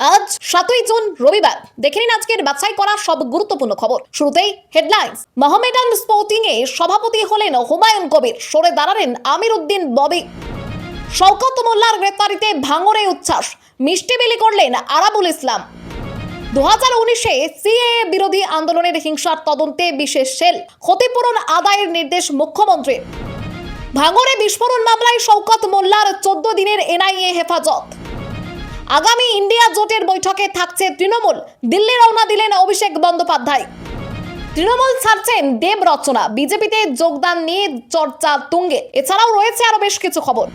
আজ 7ই জুন রবিবার। দেখে নিন আজকের বাছাই করা সব গুরুত্বপূর্ণ খবর। শুরুতেই হেডলাইন্স। মোহামেডান স্পোর্টিং এ সভাপতি হলেন হুমায়ুন কবির, সরে দাঁড়ালেন আমির উদ্দিন ববি। শওকত মোল্লার গ্রেপ্তারিতে ভাঙড়ে উচ্ছ্বাস, মিষ্টি বিলি করলেন আরাবুল ইসলাম। 2019-এ সিএএ বিরোধী আন্দোলনের হিংসার তদন্তে বিশেষ সেল, ক্ষতিপূরণ আদায়ের নির্দেশ মুখ্যমন্ত্রীর। ভাঙড়ে বিস্ফোরণ মামলায় শওকত মোল্লার 14 দিনের এনআইএ হেফাজত। আগামী ইন্ডিয়া জোটের বৈঠকে থাকছে তৃণমূল, দিল্লি রওনা দিলেন অভিষেক বন্দ্যোপাধ্যায়। তৃণমূল ছাড়ছেন দেব রচনা, বিজেপিতে যোগদান নিয়ে চর্চা তুঙ্গে। এছাড়াও রয়েছে আরো বেশ কিছু খবর।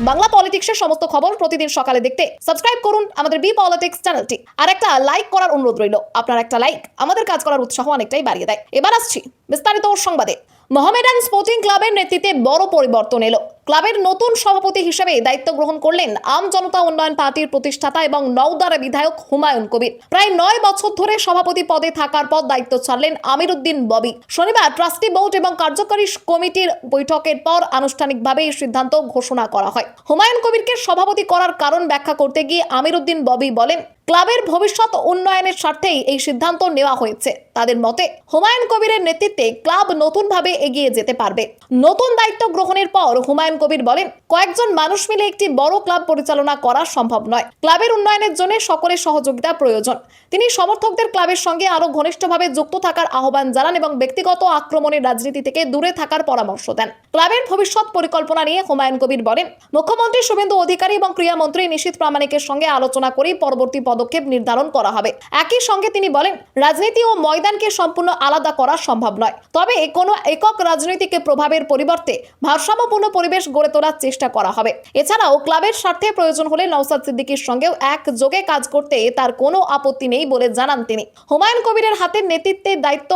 বাংলা পলিটিক্সের সমস্ত খবর প্রতিদিন সকালে দেখতে সাবস্ক্রাইব করুন আমাদের বি পলিটিক্স চ্যানেলটি। আর একটা লাইক করার অনুরোধ রইল। আপনার একটা লাইক আমাদের কাজ করার উৎসাহ অনেকটাই বাড়িয়ে দেয়। এবার আসছি বিস্তারিত সংবাদে। মোহামেডান স্পোর্টিং ক্লাবের নেতৃত্বে বড় পরিবর্তন এলো। ক্লাবের নতুন সভাপতি হিসেবে দায়িত্ব গ্রহণ করলেন আম জনতা উন্নয়ন পার্টির প্রতিষ্ঠাতা এবং নওদার বিধায়ক হুমায়ুন কবির। প্রায় 9 বছর ধরে সভাপতি পদে থাকার পর দায়িত্ব ছাড়লেন আমির উদ্দিন ববি। শনিবার ট্রাস্টি বোর্ড এবং কার্যকারী কমিটির বৈঠকের পর আনুষ্ঠানিকভাবে এই সিদ্ধান্ত ঘোষণা করা হয়। হুমায়ুন কবিরকে সভাপতি করার কারণ ব্যাখ্যা করতে গিয়ে আমির উদ্দিন ববি বলেন, ক্লাবের ভবিষ্যৎ উন্নয়নের স্বার্থেই এই সিদ্ধান্ত নেওয়া হয়েছে। তাদের মতে হুমায়ুন কবিরের নেতৃত্বে ক্লাব নতুনভাবে এগিয়ে যেতে পারবে। নতুন দায়িত্ব গ্রহণের পর হুমায়ুন কবির বলেন, কয়েকজন মানুষ মিলে একটি বড় ক্লাব পরিচালনা করা সম্ভব নয়। ক্লাবের উন্নয়নের জন্য সকলের সহযোগিতা প্রয়োজন। তিনি সমর্থকদের ক্লাবের সঙ্গে আরো ঘনিষ্ঠভাবে যুক্ত থাকার আহ্বান জানান এবং ব্যক্তিগত আক্রমণের রাজনীতি থেকে দূরে থাকার পরামর্শ দেন। ক্লাবের ভবিষ্যৎ পরিকল্পনা নিয়ে হুমায়ুন কবির বলেন, মুখ্যমন্ত্রী শুভেন্দু অধিকারী এবং ক্রীড়ামন্ত্রী নিশীথ প্রামাণিকের সঙ্গে আলোচনা করে পরবর্তী পদক্ষেপ নির্ধারণ করা হবে। একই সঙ্গে তিনি বলেন, রাজনীতি ও ময়দানকে সম্পূর্ণ আলাদা করা সম্ভব নয়, তবে কোনো একক রাজনৈতিক প্রভাবের পরিবর্তে ভারসাম্যপূর্ণ পরিবেশ গড়ে তোলার চেষ্টা করা হবে। এছাড়াও ক্লাবের স্বার্থে প্রয়োজন হলে নওশাদ সিদ্দিকীর সঙ্গেও একযোগে কাজ করতে তার কোনো আপত্তি নেই বলে জানান তিনি। হুমায়ুন কবিরের হাতে নেতৃত্বের দায়িত্ব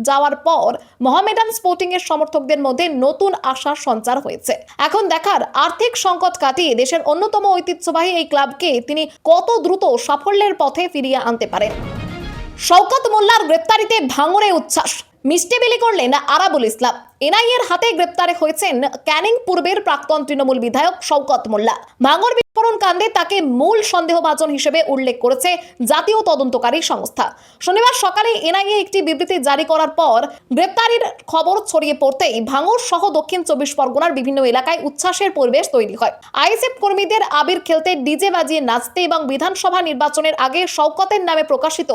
যাওয়ার পর মোহামেডান স্পোর্টিং এর সমর্থকদের মধ্যে নতুন আশার সঞ্চার হয়েছে। এখন দেখার, আর্থিক সংকট কাটিয়ে দেশের অন্যতম ঐতিহ্যবাহী এই ক্লাবকে তিনি কত দ্রুত সাফল্যের পথে ফিরিয়ে আনতে পারেন। শওকত মোল্লার গ্রেপ্তারিতে ভাঙড়ে উচ্ছ্বাস, মিষ্টি বিলি করলেন আরাবুল ইসলাম। এনআইএর হাতে গ্রেপ্তার হয়েছেন ক্যানিং পূর্বের প্রাক্তন তৃণমূল বিধায়ক শওকত মোল্লা। ভাঙড় বিস্ফোরণ কাণ্ডে তাকে মূল সন্দেহভাজন হিসেবে উল্লেখ করেছে জাতীয় তদন্তকারী সংস্থা। শনিবার সকালে এনআইএ একটি বিবৃতি জারি করার পর গ্রেপ্তারির খবর ছড়িয়ে পড়তেই ভাঙড় সহ দক্ষিণ 24 পরগনার বিভিন্ন এলাকায় উচ্ছ্বাসের পরিবেশ তৈরি হয়। আইএসএফ কর্মীদের আবির খেলতে, ডিজে বাজিয়ে নাচতে এবং বিধানসভা নির্বাচনের আগে শওকতের নামে প্রকাশিত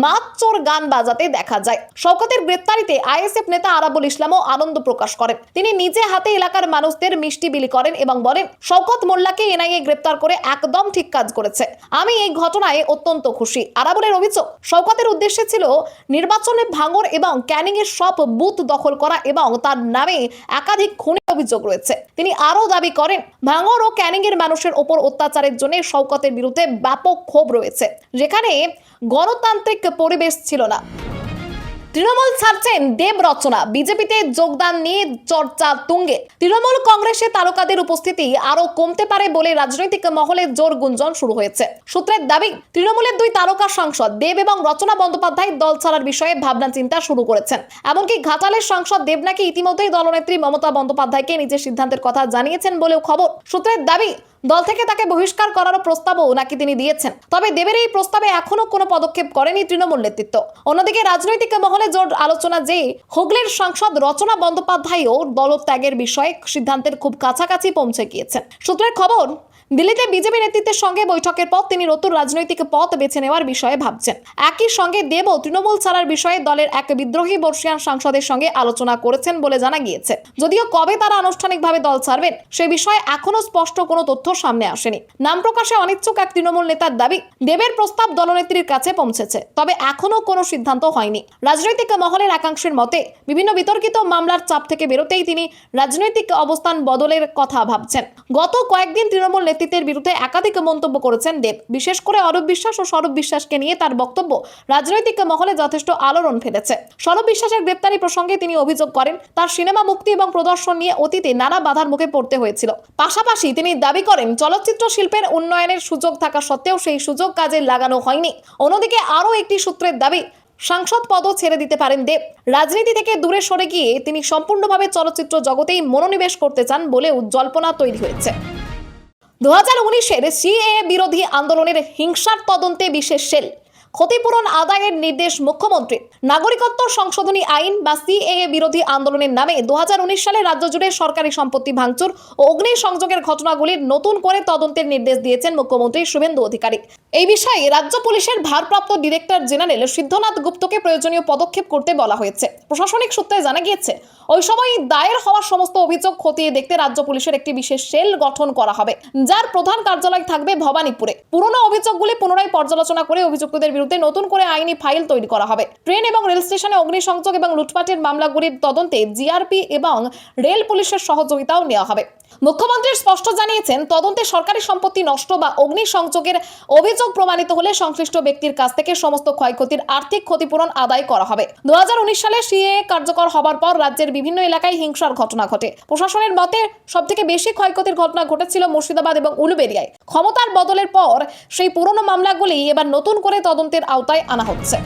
মাতচোর গান বাজাতে দেখা যায়। শওকতের গ্রেপ্তারিতে আইএসএফ নেতা আরাবুল ইসলামও আনন্দ প্রকাশ করেন। তিনি নিজে হাতে এলাকার মানুষদের মিষ্টি বিলি করেন এবং বলেন, শওকত মোল্লাকে এনআইএ গ্রেপ্তার করে একদম ঠিক কাজ করেছে। আমি এই ঘটনায় অত্যন্ত খুশি। আরাবুলের অভিযোগ, শওকতের উদ্দেশ্য ছিল নির্বাচনে ভাঙড় এবং ক্যানিং এর সব বুথ দখল করা এবং তার নামে একাধিক খুনের অভিযোগ রয়েছে। তিনি আরও দাবি করেন, ভাঙড় ও ক্যানিং এর মানুষের ওপর অত্যাচারের জন্য শওকতের বিরুদ্ধে ব্যাপক ক্ষোভ রয়েছে, যেখানে গণতান্ত্রিক পরিবেশ ছিল না। তৃণমূল ছাড়ছেন দেব রচনা, বিজেপিতে যোগদান নিয়ে চর্চা তুঙ্গে। তৃণমূল কংগ্রেসে তারকাদের উপস্থিতি আরো কমতে পারে বলে রাজনৈতিক মহলে জোর গুঞ্জন শুরু হয়েছে। সূত্রের দাবি, তৃণমূলের 2 তারকা সাংসদ দেব এবং রচনা বন্দ্যোপাধ্যায় দল ছাড়ার বিষয়ে ভাবনা চিন্তা শুরু করেছেন। এমনকি ঘাটালের সাংসদ দেব নাকি ইতিমধ্যেই দলনেত্রী মমতা বন্দ্যোপাধ্যায়কে নিজের সিদ্ধান্তের কথা জানিয়েছেন বলেও খবর। সূত্রের দাবি, দল থেকে তাকে বহিষ্কার করারও প্রস্তাবও নাকি তিনি দিয়েছেন। তবে দেবের এই প্রস্তাবে এখনো কোনো পদক্ষেপ করেনি তৃণমূল নেতৃত্ব। অন্যদিকে রাজনৈতিক মহলে জোর আলোচনা যে হুগলির সাংসদ রচনা বন্দ্যোপাধ্যায়ও দলত্যাগের বিষয়ে সিদ্ধান্তের খুব কাছাকাছি পৌঁছে গিয়েছেন। সূত্রের খবর, দিল্লিতে বিজেপি নেতৃত্বের সঙ্গে বৈঠকের পর তিনি নতুন রাজনৈতিক পথ বেছে নেওয়ার বিষয়ে ভাবছেন। একই সঙ্গে দেবও তৃণমূল ছাড়ার বিষয়ে দলের এক বিদ্রোহী বর্ষিয়ান সাংসদের সঙ্গে আলোচনা করেছেন বলে জানা গিয়েছে। যদিও কবে তারা আনুষ্ঠানিকভাবে দল ছাড়বেন সে বিষয়ে এখনো স্পষ্ট কোনো তথ্য সামনে আসেনি। নাম প্রকাশে অনিচ্ছুক এক তৃণমূল নেতার দাবি, দেবের প্রস্তাব দলনেত্রীর কাছে পৌঁছেছে, তবে এখনো কোনো সিদ্ধান্ত হয়নি। রাজনৈতিক মহলের একাংশের মতে, বিভিন্ন বিতর্কিত মামলার চাপ থেকে বেরোতেই তিনি রাজনৈতিক অবস্থান বদলের কথা ভাবছেন। গত কয়েকদিন তৃণমূল নেতৃত্বের বিরুদ্ধে একাধিক মন্তব্য করেছেন দেব। বিশেষ করে অরূপ বিশ্বাস ও স্বরূপ বিশ্বাসকে নিয়ে তার বক্তব্য রাজনৈতিক মহলে যথেষ্ট আলোড়ন ফেলেছে। স্বরূপ বিশ্বাসের গ্রেপ্তারি প্রসঙ্গে তিনি অভিযোগ করেন, তার সিনেমা মুক্তি এবং প্রদর্শন নিয়ে অতীতে নানা বাধার মুখে পড়তে হয়েছিল। পাশাপাশি তিনি দাবি করেন, চলচ্চিত্র শিল্পের উন্নয়নের সুযোগ থাকা সত্ত্বেও সেই সুযোগ কাজে লাগানো হয়নি। অন্যদিকে আরও একটি সূত্রের দাবি, সাংসদ পদও ছেড়ে দিতে পারেন দেব। রাজনীতি থেকে দূরে সরে গিয়ে তিনি সম্পূর্ণভাবে চলচ্চিত্র জগতেই মনোনিবেশ করতে চান বলেও জল্পনা তৈরি হয়েছে। 2019-এর সিএএ বিরোধী আন্দোলনের হিংসার তদন্তে বিশেষ সেল, ক্ষতিপূরণ আদায়ের নির্দেশ মুখ্যমন্ত্রীর। নাগরিকত্ব সংশোধনী আইন বা সিএএ বিরোধী আন্দোলনের নামে 2019 সালে রাজ্য জুড়ে সরকারি সম্পত্তি ভাঙচুর ও অগ্নিসংযোগের ঘটনাগুলির নতুন করে তদন্তের নির্দেশ দিয়েছেন মুখ্যমন্ত্রী শুভেন্দু অধিকারী। এই বিষয়ে রাজ্য পুলিশের ভারপ্রাপ্ত ডিরেক্টর জেনারেল সিদ্ধনাথ গুপ্তকে প্রয়োজনীয় পদক্ষেপ করতে বলা হয়েছে। প্রশাসনিক সূত্রে জানা গিয়েছে, ওই সময় দায়ের হওয়া সমস্ত অভিযোগ খতিয়ে দেখতে রাজ্য পুলিশের একটি বিশেষ সেল গঠন করা হবে, যার প্রধান কার্যালয় থাকবে ভবানীপুরে। পুরনো অভিযোগগুলি পুনরায় পর্যালোচনা করে অভিযুক্তদের বিরুদ্ধে নতুন করে আইনি ফাইল তৈরি করা হবে। ট্রেন এবং রেল স্টেশনে অগ্নিসংযোগ এবং লুটপাটের মামলাগুলির তদন্তে জিআরপি এবং রেল পুলিশের সহযোগিতাও নেওয়া হবে। মুখ্যমন্ত্রী স্পষ্ট জানিয়েছেন, তদন্তে সরকারি সম্পত্তি নষ্ট বা অগ্নিসংযোগের অভিযোগ প্রমাণিত হলে সংশ্লিষ্ট ব্যক্তির কাছ থেকে সমস্ত ক্ষয়ক্ষতির আর্থিক ক্ষতিপূরণ আদায় করা হবে। 2019 সালে সিএএ কার্যকর হবার পর রাজ্যের বিভিন্ন এলাকায় হিংসার ঘটনা ঘটে। প্রশাসনের মতে সবথেকে বেশি ক্ষয়ক্ষতির ঘটনা ঘটেছিল মুর্শিদাবাদ এবং উলুবেড়িয়ায়। ক্ষমতার বদলের পর সেই পুরনো মামলাগুলি এবার নতুন করে তদন্তের আওতায় আনা হচ্ছে।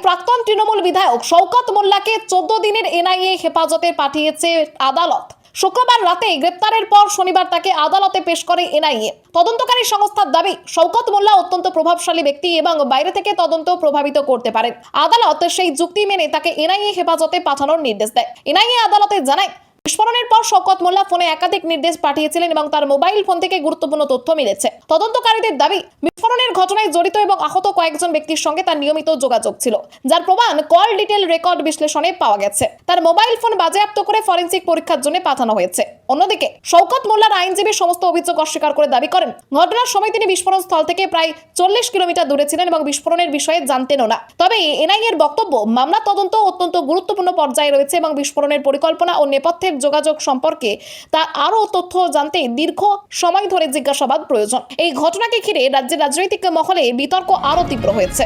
প্রাক্তন তৃণমূল বিধায়ক শওকত মোল্লাকে 14 দিনের এনআইএ হেফাজতে পাঠিয়েছে আদালত। শুক্রবার রাতে গ্রেপ্তারের পর শনিবার তাকে আদালতে পেশ করে এনআইএ। তদন্তকারী সংস্থার দাবি, শওকত মোল্লা অত্যন্ত প্রভাবশালী ব্যক্তি এবং বাইরে থেকে তদন্ত প্রভাবিত করতে পারেন। আদালত সেই যুক্তি মেনে তাকে এনআইএ হেফাজতে পাঠানোর নির্দেশ দেয়। এনআইএ আদালতে জানায়, বিস্ফোরণের পর শওকত মোল্লা ফোনে একাধিক নির্দেশ পাঠিয়েছিলেন এবং তার মোবাইল ফোন থেকে গুরুত্বপূর্ণ তথ্য মিলেছে। তদন্তকারীদের দাবি, বিস্ফোরণের ঘটনায় জড়িত এবং আহত কয়েকজন ব্যক্তির সঙ্গে তার নিয়মিত যোগাযোগ ছিল, যার প্রমাণ কল ডিটেল রেকর্ড বিশ্লেষণে পাওয়া গেছে। তার মোবাইল ফোন বাজেয়াপ্ত করে ফরেনসিক পরীক্ষার জন্য পাঠানো হয়েছে। অন্যদিকে শওকত মোল্লার আইনজীবী সমস্ত অভিযোগ অস্বীকার করে দাবি করেন, ঘটনার সময় তিনি বিস্ফোরণ স্থল থেকে প্রায় 40 কিলোমিটার দূরে ছিলেন এবং বিস্ফোরণের বিষয়ে জানতেনও না। তবে এনআইএর বক্তব্য, মামলা তদন্ত অত্যন্ত গুরুত্বপূর্ণ পর্যায়ে রয়েছে এবং বিস্ফোরণের পরিকল্পনা ও নেপথ্যের যোগাযোগ সম্পর্কে তার আরও তথ্য জানতে দীর্ঘ সময় ধরে জিজ্ঞাসাবাদ প্রয়োজন। এই ঘটনাকে ঘিরে রাজ্যের রাজনৈতিক মহলে বিতর্ক আরও তীব্র হয়েছে।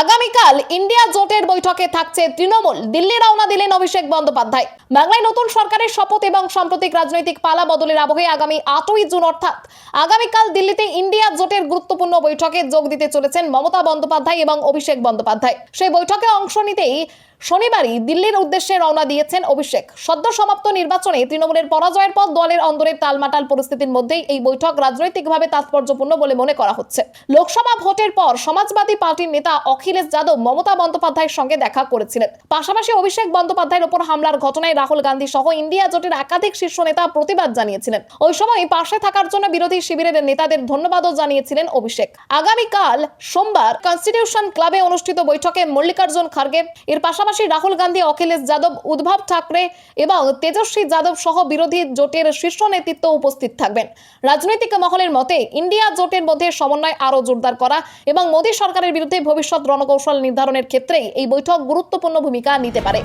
আগামীকাল ইন্ডিয়া জোটের বৈঠকে থাকছে তৃণমূল। দিল্লি রওনা দিলেন অভিষেক বন্দ্যোপাধ্যায়। বাংলায় নতুন সরকারের শপথ এবং সাম্প্রতিক রাজনৈতিক পালা বদলের আবহে আগামী 8ই জুন অর্থাৎ আগামীকাল দিল্লিতে ইন্ডিয়া জোটের গুরুত্বপূর্ণ বৈঠকে যোগ দিতে চলেছেন মমতা বন্দ্যোপাধ্যায় এবং অভিষেক বন্দ্যোপাধ্যায়। সেই বৈঠকে অংশ নিতেই শনিবারই দিল্লির উদ্দেশ্যে রওনা দিয়েছেন অভিষেক। সদ্য সমাপ্ত নির্বাচনে তৃণমূলের পরাজয়ের পর দলের অন্দরের টালমাটাল পরিস্থিতির মধ্যেই এই বৈঠক রাজনৈতিকভাবে তাৎপর্যপূর্ণ বলে মনে করা হচ্ছে। লোকসভা ভোটের পর সমাজবাদী পার্টির নেতা অখিলেশ যাদব মমতা বন্দ্যোপাধ্যায়ের সঙ্গে দেখা করেছিলেন। পাশাপাশি অভিষেক বন্দ্যোপাধ্যায়ের উপর হামলার ঘটনায় রাহুল গান্ধী সহ ইন্ডিয়া জোটের একাধিক শীর্ষ নেতা প্রতিবাদ জানিয়েছিলেন। ওই সময় পাশে থাকার জন্য বিরোধী শিবিরের নেতাদের ধন্যবাদও জানিয়েছিলেন অভিষেক। আগামীকাল সোমবার কনস্টিটিউশন ক্লাবে অনুষ্ঠিত বৈঠকে মল্লিকার্জুন খার্গে, এর পাশাপাশি রাহুল গান্ধী, অখিলেশ যাদব, উদ্ধব ঠাকরে এবং তেজস্বী যাদব সহ বিরোধী জোটের শীর্ষ নেতৃত্ব উপস্থিত থাকবেন। রাজনৈতিক মহলের মতে ইন্ডিয়া জোটের মধ্যে সমন্বয় আরও জোরদার করা এবং মোদী সরকারের বিরুদ্ধে ভবিষ্যৎ রণকৌশল নির্ধারণের ক্ষেত্রে এই বৈঠক গুরুত্বপূর্ণ ভূমিকা নিতে পারে।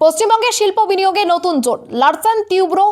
পশ্চিমবঙ্গে শিল্প বিনিয়োগে নতুন জোট, লারসেন টিউব্রো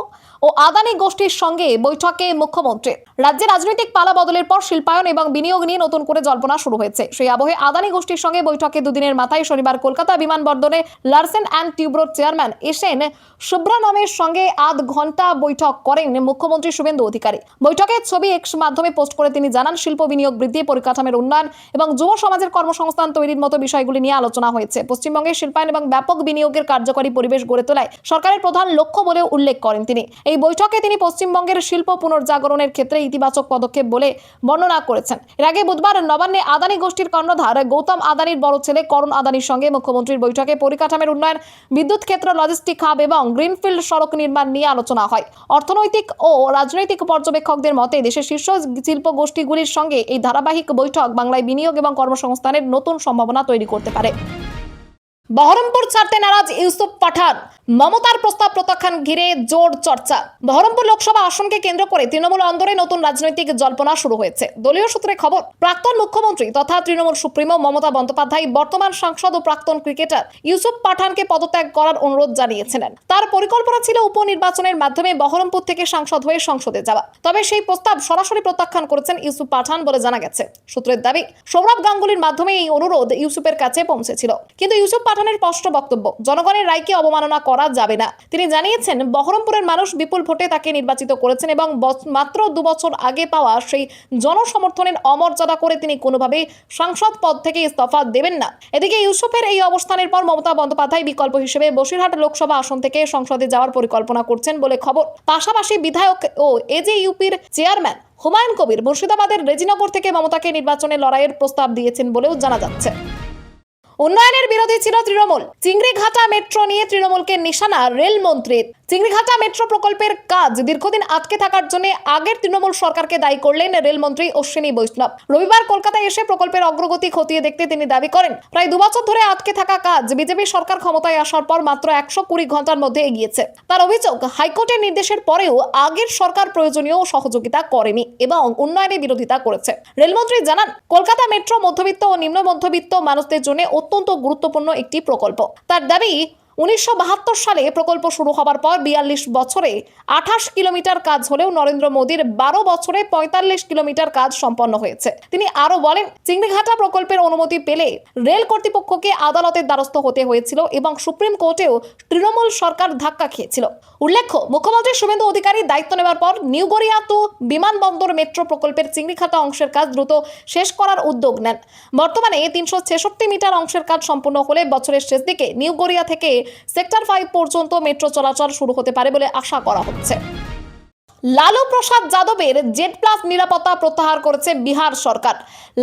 ও আদানি গোষ্ঠীর সঙ্গে বৈঠকে মুখ্যমন্ত্রী। রাজ্যে রাজনৈতিক পালা বদলের পর শিল্পায়ন এবং বিনিয়োগ নিয়ে নতুন করে জল্পনা শুরু হয়েছে। সেই আবহে আদানি গোষ্ঠীর সঙ্গে বৈঠকে দুদিনের মাথায় শনিবার কলকাতা বিমানবন্দরে লারসেন অ্যান্ড টিউব্রোর চেয়ারম্যান এসএন সুব্রানমের সঙ্গে আধ ঘন্টা বৈঠক করেন মুখ্যমন্ত্রী শুভেন্দু অধিকারী। বৈঠকের ছবি এক্স মাধ্যমে পোস্ট করে তিনি জানান, শিল্প বিনিয়োগ বৃদ্ধি, পরিকাঠামোর উন্নয়ন এবং যুব সমাজের কর্মসংস্থান তৈরির মতো বিষয়গুলি নিয়ে আলোচনা হয়েছে। পশ্চিমবঙ্গের শিল্পায়ন এবং ব্যাপক বিনিয়োগের কার্যকরী পরিবেশ গড়ে তোলায় সরকারের প্রধান লক্ষ্য বলেও উল্লেখ করেন তিনি। এই বৈঠকে তিনি পশ্চিমবঙ্গের শিল্প পুনর্জাগরণের ক্ষেত্রে ইতিবাচক পদক্ষেপ বলে বর্ণনা করেছেন। এর আগে বুধবার নবান্নে আদানি গোষ্ঠীর কর্ণধার গৌতম আদানির বড় ছেলে করণ আদানির সঙ্গে মুখ্যমন্ত্রীর বৈঠকে পরিকাঠামোর উন্নয়ন, বিদ্যুৎ ক্ষেত্র, লজিস্টিক হাব এবং গ্রিনফিল্ড সড়ক নির্মাণ নিয়ে আলোচনা হয়। অর্থনৈতিক ও রাজনৈতিক পর্যবেক্ষকদের মতে দেশের শীর্ষ শিল্প গোষ্ঠীগুলির সঙ্গে এই ধারাবাহিক বৈঠক বাংলায় বিনিয়োগ এবং কর্মসংস্থানের নতুন সম্ভাবনা তৈরি করতে পারে। বহরমপুর ছাড়তে নারাজ ইউসুফ পাঠান, মমতার প্রস্তাব প্রত্যাখ্যান ঘিরে জোর চর্চা। বহরমপুর লোকসভা আসনকে কেন্দ্র করে তৃণমূল অন্দরে নতুন রাজনৈতিক জল্পনা শুরু হয়েছে। দলীয় সূত্রে খবর, প্রাক্তন মুখ্যমন্ত্রী তথা তৃণমূল সুপ্রিমো মমতা বন্দ্যোপাধ্যায় বর্তমান সাংসদ ও প্রাক্তন ক্রিকেটার ইউসুফ পাঠানকে পদত্যাগ করার অনুরোধ জানিয়েছিলেন। তার পরিকল্পনা ছিল উপনির্বাচনের মাধ্যমে বহরমপুর থেকে সাংসদ হয়ে সংসদে যাওয়া। তবে সেই প্রস্তাব সরাসরি প্রত্যাখ্যান করেছেন ইউসুফ পাঠান বলে জানা গেছে। সূত্রের দাবি, সৌরভ গাঙ্গুলির মাধ্যমে এই অনুরোধ ইউসুফের কাছে পৌঁছেছিল, কিন্তু ইউসুফ পাঠান প্রধানের স্পষ্ট বক্তব্য, জনগণের রায়কে অবমাননা করা যাবে না। তিনি জানিয়েছেন, বহরমপুরের মানুষ বিপুল ভোটে তাকে নির্বাচিত করেছেন এবং মাত্র 2 বছর আগে পাওয়া সেই জনসমর্থনের অমর্যাদা করে তিনি কোনোভাবেই সাংসদ পদ থেকে ইস্তফা দেবেন না। এদিকে ইউসুফের এই অবস্থানের পর মমতা বন্দ্যোপাধ্যায় বিকল্প হিসেবে বসিরহাট লোকসভা আসন থেকে সংসদে যাওয়ার পরিকল্পনা করছেন বলে খবর। পাশাপাশি বিধায়ক ও এজেইউপির চেয়ারম্যান হুমায়ুন কবির মুর্শিদাবাদের রেজিনগর থেকে মমতাকে নির্বাচনে লড়াইয়ের প্রস্তাব দিয়েছেন বলেও জানা যাচ্ছে। উন্নয়নের বিরোধী ছিল তৃণমূল। চিংড়িঘাটা মেট্রো নিয়ে তৃণমূলকে নিশানা রেলমন্ত্রীর। চিংড়িঘাটা মেট্রো প্রকল্পের কাজ দীর্ঘদিন আটকে থাকার জন্য আগের তৃণমূল সরকারকে দায়ী করলেন রেলমন্ত্রী অশ্বিনী বৈষ্ণব। রবিবার কলকাতায় এসে প্রকল্পের অগ্রগতি খতিয়ে দেখতে তিনি দাবি করেন, প্রায় 2 বছর ধরে আটকে থাকা কাজ বিজেপি সরকার ক্ষমতায় আসার পর মাত্র 120 ঘন্টার মধ্যে এগিয়েছে। তার অভিযোগ, হাইকোর্টের নির্দেশের পরেও আগের সরকার প্রয়োজনীয় সহযোগিতা করেনি এবং উন্নয়নের বিরোধিতা করেছে। রেলমন্ত্রী জানান, কলকাতা মেট্রো মধ্যবিত্ত ও নিম্ন মধ্যবিত্ত মানুষদের জন্য অত্যন্ত গুরুত্বপূর্ণ একটি প্রকল্প। তার দাবি, 1972 সালে প্রকল্প শুরু হবার পর 42 বছরে 28 কিলোমিটার কাজ হলেও নরেন্দ্র মোদীর 12 বছরে 45 কিলোমিটার কাজ সম্পন্ন হয়েছে। তিনি আরো বলেন, চিংড়িঘাটা প্রকল্পের অনুমতি পেলে রেল কর্তৃপক্ষকে আদালতের দ্বারস্থ হতে হয়েছিল এবং সুপ্রিম কোর্টেও তৃণমূল সরকার ধাক্কা খেয়েছিল। উল্লেখ্য, মুখ্যমন্ত্রী শুভেন্দু অধিকারী দায়িত্ব নেওয়ার পর নিউ গড়িয়া টু বিমানবন্দর মেট্রো প্রকল্পের চিংড়িঘাটা অংশের কাজ দ্রুত শেষ করার উদ্যোগ নেন। বর্তমানে 366 মিটার অংশের কাজ সম্পূর্ণ হলে বছরের শেষ দিকে নিউ গড়িয়া থেকে সেক্টর 5 পর্যন্ত মেট্রো চলাচল শুরু হতে পারে বলে আশা করা হচ্ছে। লালু প্রসাদ যাদবের জেড প্লাস নিরাপত্তা প্রত্যাহার করেছে বিহার সরকার।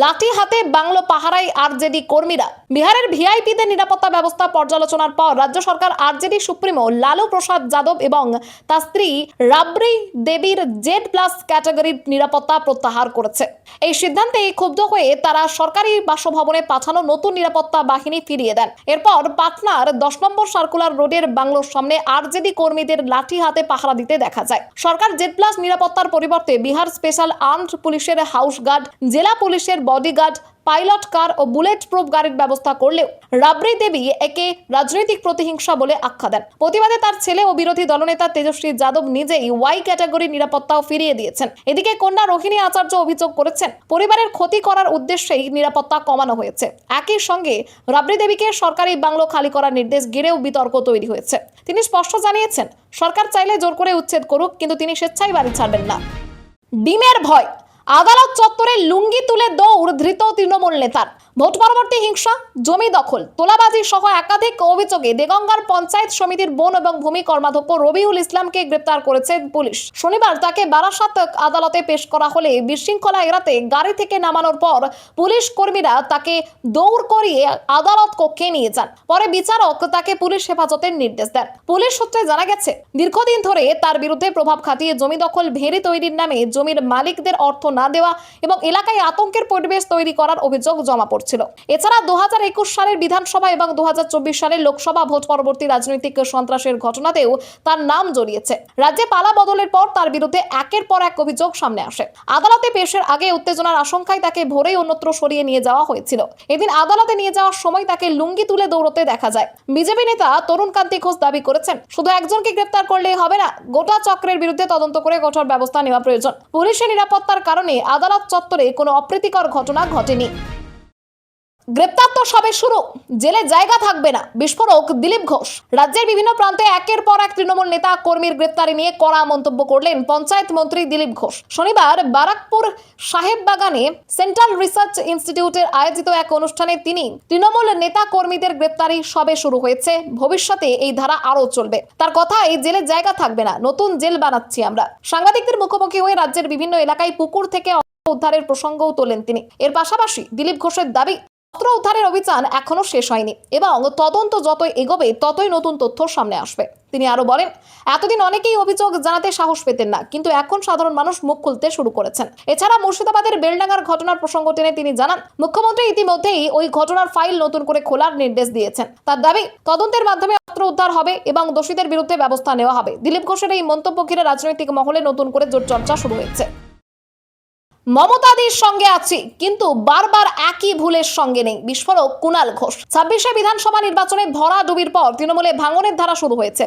লাঠি হাতে বাংলো পাহারায় আরজেডি কর্মীরা। বিহারের ভিআইপিদের নিরাপত্তা ব্যবস্থা পর্যালোচনার পর রাজ্য সরকার আরজেডি সুপ্রিমো লালু প্রসাদ যাদব এবং তার স্ত্রী রাবড়ি দেবীর জেড প্লাস ক্যাটাগরির নিরাপত্তা প্রত্যাহার করেছে। এই সিদ্ধান্তে ক্ষুব্ধ হয়ে তারা সরকারি বাসভবনে পাঠানো নতুন নিরাপত্তা বাহিনী ফিরিয়ে দেন। এরপর পাটনার 10 নম্বর সার্কুলার রোডের বাংলোর সামনে আরজেডি কর্মীদের লাঠি হাতে পাহারা দিতে দেখা যায়। সরকার জেড প্লাস নিরাপত্তার পরিবর্তে বিহার স্পেশাল আর্মড পুলিশের হাউস গার্ড, জেলা পুলিশের বডিগার্ড, পাইলট কার ও বুলেট প্রুফ গাড়ির ব্যবস্থা করলেও রাবড়ি দেবী একে রাজনৈতিক প্রতিহিংসা বলে আখ্যা দেন। প্রতিবাদে তার ছেলে ও বিরোধী দলনেতা তেজস্বী যাদব নিজেই ওয়াই ক্যাটাগরির নিরাপত্তাও ফিরিয়ে দিয়েছেন। এদিকে কন্যা রোহিণী আচার্য অভিযোগ করেছেন, পরিবারের ক্ষতি করার উদ্দেশ্যেই নিরাপত্তা কমানো হয়েছে। একই সঙ্গে রাবড়ি দেবীকে সরকারি বাংলো খালি করার নির্দেশ ঘিরেও বিতর্ক তৈরি হয়েছে। তিনি স্পষ্ট জানিয়েছেন, সরকার চাইলে জোর করে উচ্ছেদ করুক, কিন্তু তিনি স্বেচ্ছায় বাড়ি ছাড়বেন না। ডিমের ভয়, আদালত চত্বরে লুঙ্গি তুলে দৌড় ধৃত তৃণমূল নেতার। ভোট পরবর্তী হিংসা, জমি দখল, তোলাবাজি সহ একাধিক অভিযোগে দেগঙ্গার পঞ্চায়েত সমিতির বন এবং ভূমি কর্মাধ্যক্ষ রবিউল ইসলামকে গ্রেপ্তার করেছে পুলিশ। শনিবার তাকে বারাসাত আদালতে পেশ করা হলে বিশৃঙ্খলা এড়াতে গাড়ি থেকে নামানোর পর পুলিশ কর্মীরা তাকে দৌড় করিয়ে আদালত কক্ষে নিয়ে যান। পরে বিচারক তাকে পুলিশ হেফাজতের নির্দেশ দেন। পুলিশ সূত্রে জানা গেছে, দীর্ঘদিন ধরে তার বিরুদ্ধে প্রভাব খাটিয়ে জমি দখল, ভেড়ি তৈরির নামে জমির মালিকদের অর্থ না দেওয়া এবং এলাকায় আতঙ্কের পরিবেশ তৈরি করার অভিযোগ জমা পড়ছিল। এছাড়া 2021 সালের বিধানসভা এবং 2024 সালের লোকসভা ভোট পরবর্তী রাজনৈতিক সন্ত্রাসের ঘটনাতেও তার নাম জড়িয়েছে। রাজ্যে পালা বদলের পর তার বিরুদ্ধে একের পর এক অভিযোগ সামনে আসে। আদালতে পেশের আগে উত্তেজনার আশঙ্কায় তাকে ভোরেই অন্যত্র সরিয়ে নিয়ে যাওয়া হয়েছিল। এদিন আদালতে নিয়ে যাওয়ার সময় তাকে লুঙ্গি তুলে দৌড়তে দেখা যায়। বিজেপি নেতা তরুণ কান্তি ঘোষ দাবি করেছেন, শুধু একজনকে গ্রেপ্তার করলেই হবে না, গোটা চক্রের বিরুদ্ধে তদন্ত করে কঠোর ব্যবস্থা নেওয়া প্রয়োজন। পুলিশের নিরাপত্তার কারণে আদালত চত্বরে কোনো অপ্রীতিকর ঘটনা ঘটেনি। গ্রেপ্তার তো সবে শুরু, জেলে জায়গা থাকবে না, বিস্ফোরক দিলীপ ঘোষ। রাজ্যের বিভিন্ন প্রান্তে একের পর এক তৃণমূল নেতা কর্মীর গ্রেপ্তারি নিয়ে কড়া মন্তব্য করলেন পঞ্চায়েত মন্ত্রী দিলীপ ঘোষ। শনিবার বারাকপুর সাহেববাগানে সেন্ট্রাল রিসার্চ ইনস্টিটিউটের আয়োজিত এক অনুষ্ঠানে তিনি তৃণমূল নেতা কর্মীদের গ্রেপ্তারি সবে শুরু হয়েছে, ভবিষ্যতে এই ধারা আরো চলবে। তার কথায়, জেলে জায়গা থাকবে না, নতুন জেল বানাচ্ছি আমরা। সাংবাদিকদের মুখোমুখি হয়ে রাজ্যের বিভিন্ন এলাকায় পুকুর থেকে উদ্ধারের প্রসঙ্গও তোলেন তিনি। এর পাশাপাশি দিলীপ ঘোষের দাবি, অস্ত্র উদ্ধারের অভিযান এখনো শেষ হয়নি এবং তদন্ত যতই এগোবে ততই নতুন তথ্য সামনে আসবে। তিনি আরো বলেন, এতদিন অনেকেই অভিযোগ জানাতে সাহস পেতেন না, কিন্তু এখন সাধারণ মানুষ মুখ খুলতে শুরু করেছেন। এছাড়া মুর্শিদাবাদের বেলডাঙ্গার ঘটনার প্রসঙ্গ টেনে তিনি জানান, মুখ্যমন্ত্রী ইতিমধ্যেই ওই ঘটনার ফাইল নতুন করে খোলার নির্দেশ দিয়েছেন। তার দাবি, তদন্তের মাধ্যমে অস্ত্র উদ্ধার হবে এবং দোষীদের বিরুদ্ধে ব্যবস্থা নেওয়া হবে। দিলীপ ঘোষের এই মন্তব্য ঘিরে রাজনৈতিক মহলে নতুন করে জোর চর্চা শুরু হয়েছে। মমতাদির সঙ্গে আছি, কিন্তু বারবার একই ভুলের সঙ্গে নেই, বিস্ফোরক কুণাল ঘোষ। 26শে বিধানসভা নির্বাচনে ভরাডুবির পর তৃণমূলে ভাঙনের ধারা শুরু হয়েছে।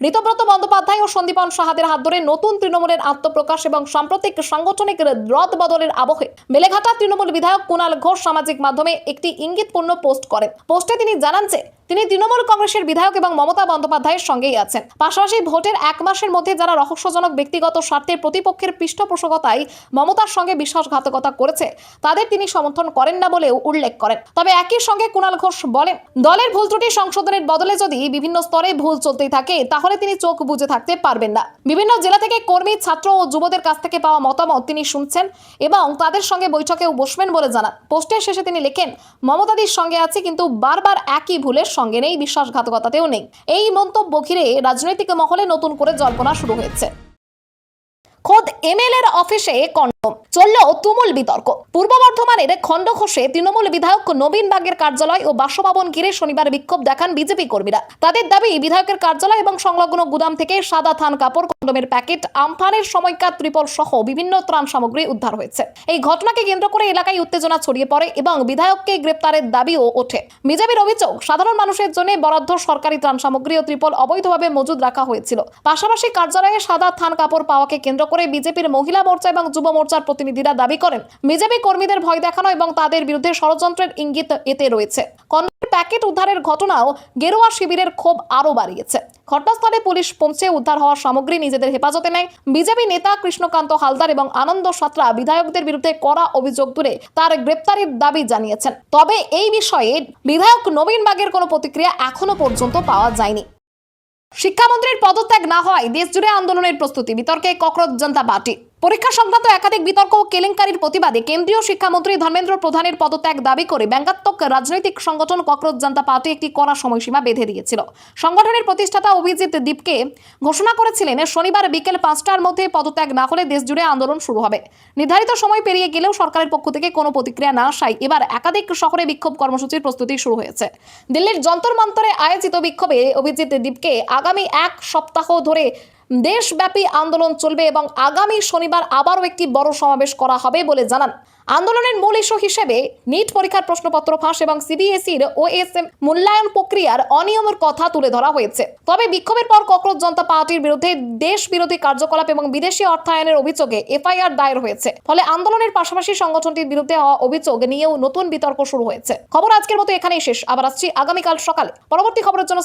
ঋতব্রত বন্দ্যোপাধ্যায় ও সন্দীপন সাহাদের হাত ধরে নতুন তৃণমূলের আত্মপ্রকাশ এবং সাম্প্রতিক সাংগঠনিক রদ বদলের আবহে বেলেঘাটা তৃণমূল বিধায়ক কুণাল ঘোষ সামাজিক মাধ্যমে একটি ইঙ্গিতপূর্ণ পোস্ট করেন। পোস্টে তিনি জানান যে তিনি তৃণমূল কংগ্রেসের বিধায়ক এবং মমতা বন্দ্যোপাধ্যায়ের সঙ্গেই আছেন। পাশাপাশি ভোটের 1 মাসের মধ্যে যারা রহস্যজনক ব্যক্তিগত স্বার্থে প্রতিপক্ষের পৃষ্ঠপোষকতায় মমতার সঙ্গে বিশ্বাসঘাতকতা করেছে তাদের তিনি সমর্থন করেন না বলেও উল্লেখ করেন। তবে একই সঙ্গে কুণাল ঘোষ বলেন, দলের ভুল ত্রুটি সংশোধনের বদলে যদি বিভিন্ন স্তরে ভুল চলতেই থাকে তাহলে তিনি চোখ বুজে থাকতে পারবেন না। বিভিন্ন জেলা থেকে কর্মী, ছাত্র ও যুবদের কাছ থেকে পাওয়া মতামত তিনি শুনছেন এবং তাদের সঙ্গে বৈঠকেও বসবেন বলে জানান। পোস্টের শেষে তিনি লেখেন, মমতাদির সঙ্গে আছি কিন্তু বারবার একই ভুলের সঙ্গে নেই, বিশ্বাসঘাতকতাতেও নেই। এই মন্তব্য ঘিরে রাজনৈতিক মহলে নতুন করে জল্পনা শুরু হয়েছে। খোদ এমএলএর অফিসে কন্ডম, চলল তুমুল বিতর্ক। পূর্ব বর্ধমানের খণ্ডঘোষে তৃণমূল বিধায়ক নবীন বাগের কার্যালয় ও বাসভবন ঘিরে শনিবার বিক্ষোভ দেখান বিজেপি কর্মীরা। তাদের দাবি, বিধায়কের কার্যালয় এবং সংলগ্ন গুদাম থেকে সাদা থান কাপড়, কন্ডমের প্যাকেট, আমফানের সময়কার ত্রিপল সহ বিভিন্ন ত্রাণ সামগ্রী উদ্ধার হয়েছে। এই ঘটনাকে কেন্দ্র করে এলাকায় উত্তেজনা ছড়িয়ে পড়ে এবং বিধায়ককে গ্রেপ্তারের দাবিও ওঠে। বিজেপির অভিযোগ, সাধারণ মানুষের জন্য বরাদ্দ সরকারি ত্রাণ সামগ্রী ও ত্রিপল অবৈধভাবে মজুদ রাখা হয়েছিল। পাশাপাশি কার্যালয়ে সাদা থান কাপড় পাওয়াকে কেন্দ্র করে বিজেপির মহিলা মোর্চা এবং যুব মোর্চার প্রতিনিধিরা দাবি করেন, বিজেপি কর্মীদের ভয় দেখানো এবং তাদের বিরুদ্ধে ষড়যন্ত্রের ইঙ্গিত এতে রয়েছে। কন্ডমের প্যাকেট উদ্ধারের ঘটনাও গেরুয়া শিবিরের ক্ষোভ আরও বাড়িয়েছে। ঘটনাস্থলে পুলিশ পৌঁছে উদ্ধার হওয়া সামগ্রী নিজেদের হেফাজতে নেয়। বিজেপি নেতা কৃষ্ণকান্ত হালদার এবং আনন্দ সাঁতরা বিধায়কদের বিরুদ্ধে কড়া অভিযোগ তুলে তার গ্রেপ্তারের দাবি জানিয়েছেন। তবে এই বিষয়ে বিধায়ক নবীন বাগের কোনো প্রতিক্রিয়া এখনো পর্যন্ত পাওয়া যায়নি। শিক্ষামন্ত্রীর পদত্যাগ না হওয়ায় দেশজুড়ে আন্দোলনের প্রস্তুতি, বিতর্কে ককরোচ জনতা পার্টি। পরীক্ষা সংক্রান্ত একাধিক বিতর্ক ও কেলেঙ্কারির প্রতিবাদে কেন্দ্রীয় শিক্ষামন্ত্রী ধর্মেন্দ্র প্রধানের পদত্যাগ দাবি করে ব্যঙ্গাত্মক রাজনৈতিক সংগঠন ককরোচ জনতা পার্টি একটি কড়া সময়সীমা বেঁধে দিয়েছিল। সংগঠনের প্রতিষ্ঠাতা অভিজিৎ দীপকে ঘোষণা করেছিলেন, শনিবার বিকেল 5টার মধ্যে পদত্যাগ না হলে দেশজুড়ে আন্দোলন শুরু হবে। নির্ধারিত সময় পেরিয়ে গেলেও সরকারের পক্ষ থেকে কোনো প্রতিক্রিয়া না আসায় এবার একাধিক শহরে বিক্ষোভ কর্মসূচির প্রস্তুতি শুরু হয়েছে। দিল্লির যন্তর মন্তরে আয়োজিত বিক্ষোভে অভিজিৎ দীপকে আগামী 1 সপ্তাহ ধরে দেশব্যাপী আন্দোলন চলবে এবং আগামী শনিবার আবারও একটি বড় সমাবেশ করা হবে বলে জানান। আন্দোলনের মূল ইস্যু হিসেবে নিট পরীক্ষার প্রশ্নপত্র ফাঁস এবং সিবিএসইর ওএসএম মূল্যায়ন প্রক্রিয়ার অনিয়মের কথা তুলে ধরা হয়েছে। তবে বিক্ষোভের পর ককরোচ জনতা পার্টির বিরুদ্ধে দেশ বিরোধী কার্যকলাপ এবং বিদেশি অর্থায়নের অভিযোগে এফআইআর দায়ের হয়েছে। ফলে আন্দোলনের পাশাপাশি সংগঠনটির বিরুদ্ধে হওয়া অভিযোগ নিয়েও নতুন বিতর্ক শুরু হয়েছে। খবর আজকের মতো এখানেই শেষ। আবার আসছি আগামীকাল সকালে। পরবর্তী খবরের জন্য